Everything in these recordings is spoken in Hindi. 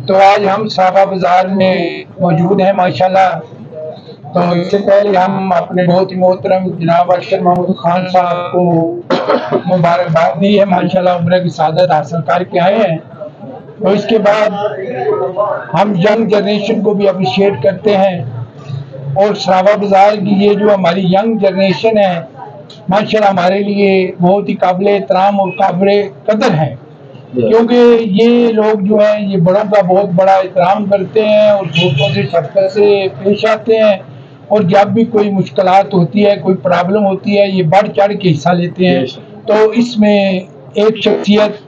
तो आज हम साबा बाजार में मौजूद हैं माशाल्लाह। तो इससे पहले हम अपने बहुत ही मोहतरम जनाब अरशद महमूद खान साहब को मुबारकबाद दी है, माशाल्लाह उम्र की सादत हासिल करके आए हैं। तो इसके बाद हम यंग जनरेशन को भी अप्रिशिएट करते हैं और साबा बाजार की ये जो हमारी यंग जनरेशन है माशाल्लाह हमारे लिए बहुत ही काबिल एहतराम और काबिल कदर है, क्योंकि ये लोग जो है ये बड़ों का बहुत बड़ा एहतराम करते हैं और छोटों से शफ़क़त से पेश आते हैं। और जब भी कोई मुश्किलात होती है, कोई प्रॉब्लम होती है, ये बढ़ चढ़ के हिस्सा लेते हैं। तो इसमें एक शख्सियत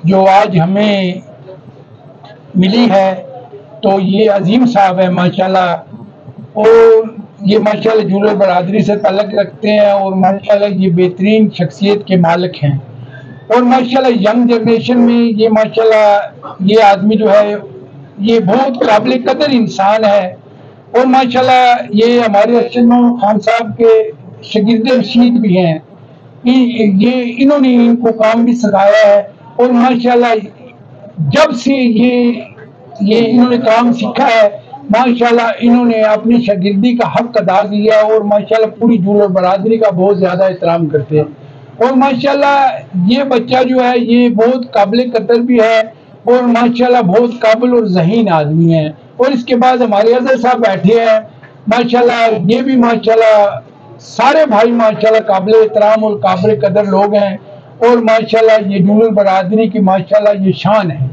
जो आज हमें मिली है तो ये अजीम साहब है माशाल्लाह, और ये माशाल्लाह जूलर बरादरी से ताल्लुक़ रखते हैं और माशाल्लाह ये बेहतरीन शख्सियत के मालिक हैं। और माशाल्लाह यंग जनरेशन में ये माशाल्लाह ये आदमी जो है ये बहुत काबिल कदर इंसान है। और माशाल्लाह ये हमारे अरशद महमूद खान साहब के शागिर्द रशीद भी हैं। ये इन्होंने इनको काम भी सिखाया है और माशाल्लाह जब से ये इन्होंने काम सीखा है माशाल्लाह इन्होंने अपनी शागिर्दी का हक अदा किया और माशाल्लाह पूरी जूलर बरादरी का बहुत ज़्यादा एहतराम करते हैं। और माशाल्लाह ये बच्चा जो है ये बहुत काबिल कदर भी है और माशाल्लाह बहुत काबिल और ज़हीन आदमी है। और इसके बाद हमारे अजहर साहब बैठे हैं माशाल्लाह, ये भी माशाल्लाह सारे भाई माशाल्लाह काबिल एहतराम और काबिल कदर लोग हैं। और माशाल्लाह ये जूलर बरादरी की माशाल्लाह ये शान है।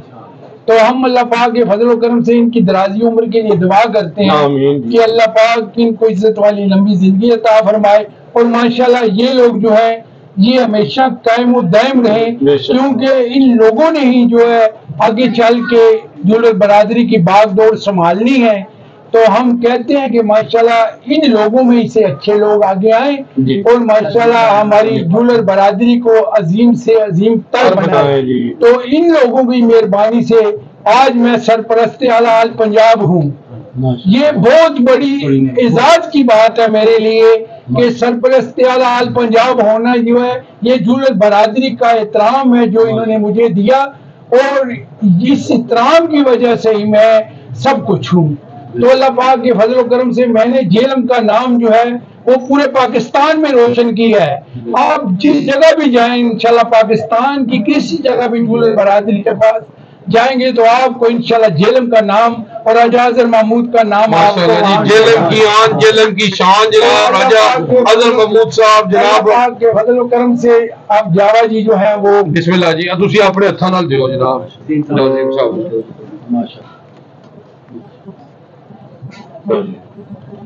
तो हम अल्लाह पाक के फजल करम से इनकी दराजी उम्र के लिए दुआ करते हैं कि अल्लाह पाक इनको इज्जत वाली लंबी जिंदगी अता फरमाए। और माशाल्लाह ये लोग जो है ये हमेशा कायम और दायम रहे, क्योंकि इन लोगों ने ही जो है आगे चल के जूलर बरादरी की बागडोर संभालनी है। तो हम कहते हैं कि माशाल्लाह इन लोगों में से अच्छे लोग आगे आए और माशाल्लाह हमारी जूलर बरादरी को अजीम से अजीम तर बनाए। तो इन लोगों की मेहरबानी से आज मैं सरपरस्त आला आल पंजाब हूँ। ये बहुत बड़ी एजाज की बात है मेरे लिए कि सरपरस्त आला आल पंजाब होना जो है ये जूलर बरादरी का एहतराम है जो इन्होंने मुझे दिया, और इस एहतराम की वजह से ही मैं सब कुछ हूँ। तो अल्लाह पाक के फजल करम से मैंने जेलम का नाम जो है वो पूरे पाकिस्तान में रोशन किया है। आप जिस जगह भी जाएं इंशाल्लाह पाकिस्तान की किसी जगह भी जूलर बरादरी के पास जाएंगे तो आपको इंशाल्लाह जेलम का नाम और राजा अजहर महमूद का नाम आपको जेलम की आन जेलम की शान जनाब राजा अजहर महमूद साहब जनाब के फजल करम से आप जावा जी जो है वो बिस्मिल्लाह जी तुसी अपने हत्थां नाल दिओ जनाब अजीम साहब माशाअल्लाह।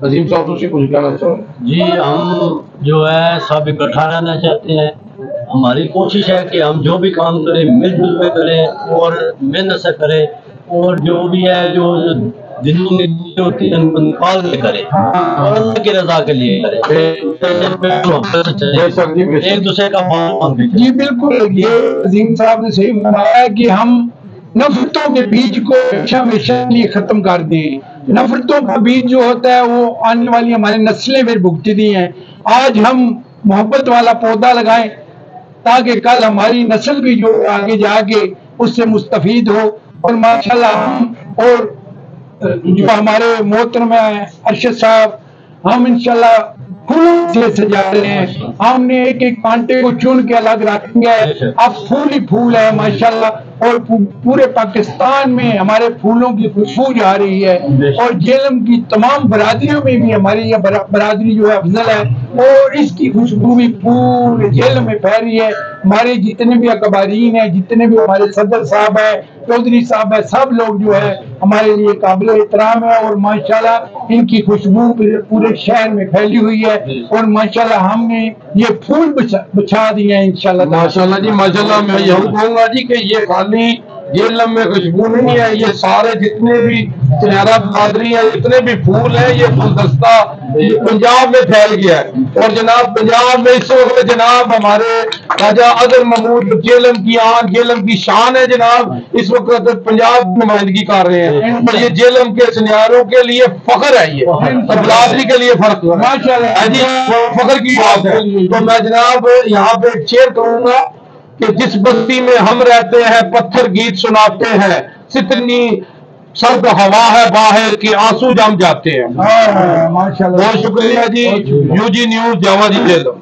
अजीम साहब तुसी कुछ कहना चाहो जी? हम जो है सब इकट्ठा रहना चाहते हैं। हमारी कोशिश है कि हम जो भी काम करें मिलजुल कर करें और मेहनत से करें और जो भी है जो दिलों में होती है निकाल के करें और अल्लाह की रजा के लिए करें, एक दूसरे का मान। जी बिल्कुल, ये अजीम साहब ने सही बताया कि हम नफरतों के बीज को हमेशा लिए खत्म कर दें। नफरतों का बीज जो होता है वो आने वाली हमारी नस्लें में भुगतती हैं। आज हम मोहब्बत वाला पौधा लगाएं ताकि कल हमारी नस्ल भी जो आगे जाके उससे मुस्तफीद हो। और माशाल्लाह हम और जो हमारे मोहतरम अरशद साहब हम इंशाल्लाह फूलों से सजा रहे हैं। हमने एक एक कांटे को चुन के अलग रखेंगे। अब फूल ही फूल है माशाल्लाह, और पूरे पाकिस्तान में हमारे फूलों की खुशबू जा रही है। और जेलम की तमाम बरादरियों में भी हमारी यह बरादरी जो है अफजल है और इसकी खुशबू भी पूरे जेलम में फैल रही है। हमारे जितने भी अखबारीन है, जितने भी हमारे सदर साहब है, चौधरी साहब है, सब लोग जो है हमारे लिए काबिल एहतराम है। और माशाल्लाह इनकी खुशबू पूरे शहर में फैली हुई है और माशाल्लाह हमने ये फूल बिछा दिए हैं इंशाल्लाह। माशाल्लाह जी माशाल्लाह। मैं यही कहूँगा जी कि ये खाली जेलम में खुशबू नहीं है, ये सारे जितने भी सुनहरा बरादरी है, जितने भी फूल है, ये गुलदस्ता पंजाब में फैल गया है। और जनाब पंजाब में इस वक्त जनाब हमारे राजा अजहर महमूद जेलम की आन जेलम की शान है जनाब, इस वक्त पंजाब में नुमाइंदगी कर रहे हैं। और ये जेलम के सुनहरों के लिए फख्र है, ये बरादरी के लिए माशाल्लाह जी फख्र की बात है। तो मैं जनाब यहाँ पे शेयर करूंगा कि जिस बस्ती में हम रहते हैं पत्थर गीत सुनाते हैं, सितनी सर्द हवा है बाहर की, आंसू जम जाते हैं। माशाल्लाह, बहुत शुक्रिया जी। यूजी न्यूज जावा जी ले लो।